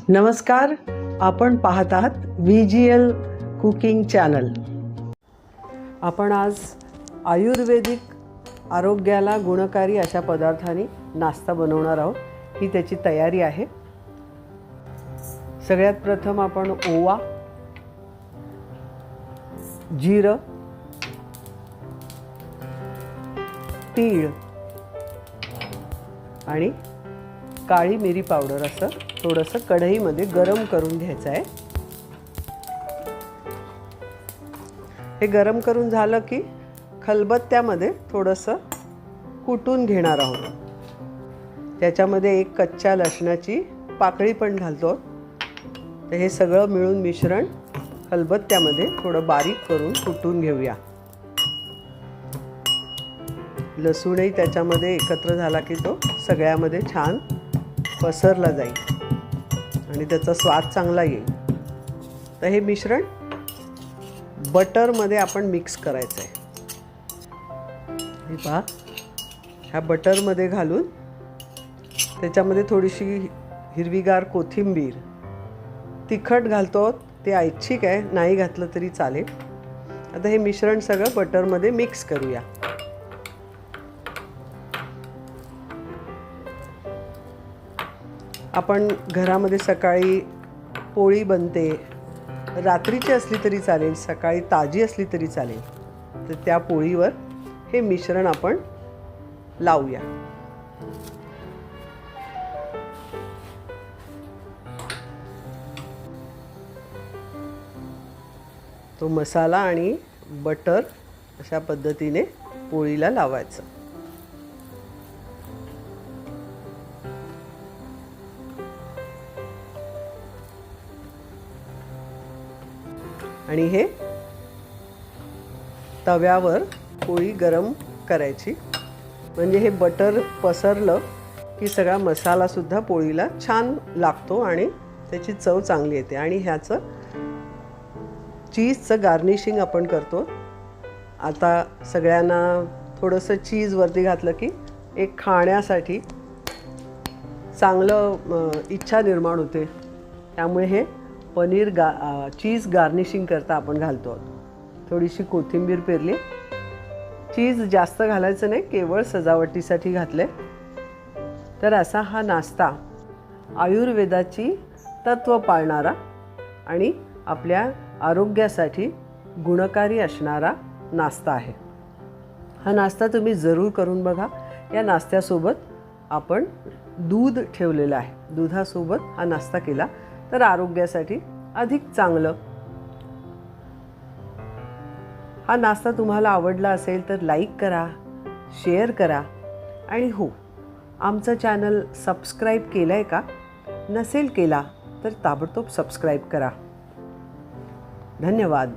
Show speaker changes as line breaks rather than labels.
नमस्कार, आपण पाहत आहात VGL कुकिंग चॅनल। आपण आज आयुर्वेदिक आरोग्याला गुणकारी अशा पदार्थांनी नाश्ता बनवणार आहोत। ही त्याची तयारी आहे। सगळ्यात प्रथम आपण ओवा, जिरं, तीळ आणि काळी मिरी पावडर असं थोडंसं कढईमध्ये गरम करून घ्यायचं आहे। हे गरम करून झालं की खलबत्त्यामध्ये थोडंसं कुटून घेणार आहोत। त्याच्यामध्ये एक कच्च्या लसणाची पाकळी पण घालतो। तर हे सगळं मिळून मिश्रण खलबत्त्यामध्ये थोडं बारीक करून कुटून घेऊया। लसूणही त्याच्यामध्ये एकत्र झाला की तो सगळ्यामध्ये छान पसरला जाईल आणि त्याचा स्वाद चांगला येईल। तर हे मिश्रण बटरमध्ये आपण मिक्स करायचं आहे। हे पहा, ह्या बटरमध्ये घालून त्याच्यामध्ये थोडीशी हिरवीगार कोथिंबीर, तिखट घालतो ते ऐच्छिक आहे, नाही घातलं तरी चालेल। आता हे मिश्रण सगळं बटरमध्ये मिक्स करूया। आपण घरामध्ये सकाळी पोळी बनते, रात्रीची असली तरी चालेल, सकाळी ताजी असली तरी चालेल। तर त्या पोळीवर हे मिश्रण आपण लावूया। तो मसाला आणि बटर अशा पद्धतीने पोळीला लावायचं। आणि हे तव्यावर पोळी गरम करायची, म्हणजे हे बटर पसरलं की सगळा मसाला सुद्धा पोळीला छान लागतो आणि त्याची चव चांगली येते। आणि ह्याचं चीजचं गार्निशिंग आपण करतो। आता सगळ्यांना थोडंसं चीज वरती घातलं की एक खाण्यासाठी चांगलं इच्छा निर्माण होते। त्यामुळे हे पनीर चीज गार्निशिंग करता आपण घालतो। थोडीशी कोथिंबीर पेरली, चीज जास्त घालायचं नाही, केवळ सजावटीसाठी घातले। तर असा हा नाश्ता आयुर्वेदाची तत्व पाळणारा आणि आपल्या आरोग्यासाठी गुणकारी असणारा नाश्ता आहे। हा नाश्ता तुम्ही जरूर करून बघा। या नाश्त्यासोबत आपण दूध ठेवलेलं आहे। दुधासोबत हा नाश्ता केला तर आरोग्यासाठी अधिक चांगलं। हा नाश्ता तुम्हाला आवडला असेल तर लाईक करा, शेअर करा आणि हो, आमचं चॅनल सबस्क्राईब केलं आहे का? नसेल केला तर ताबडतोब सबस्क्राईब करा। धन्यवाद।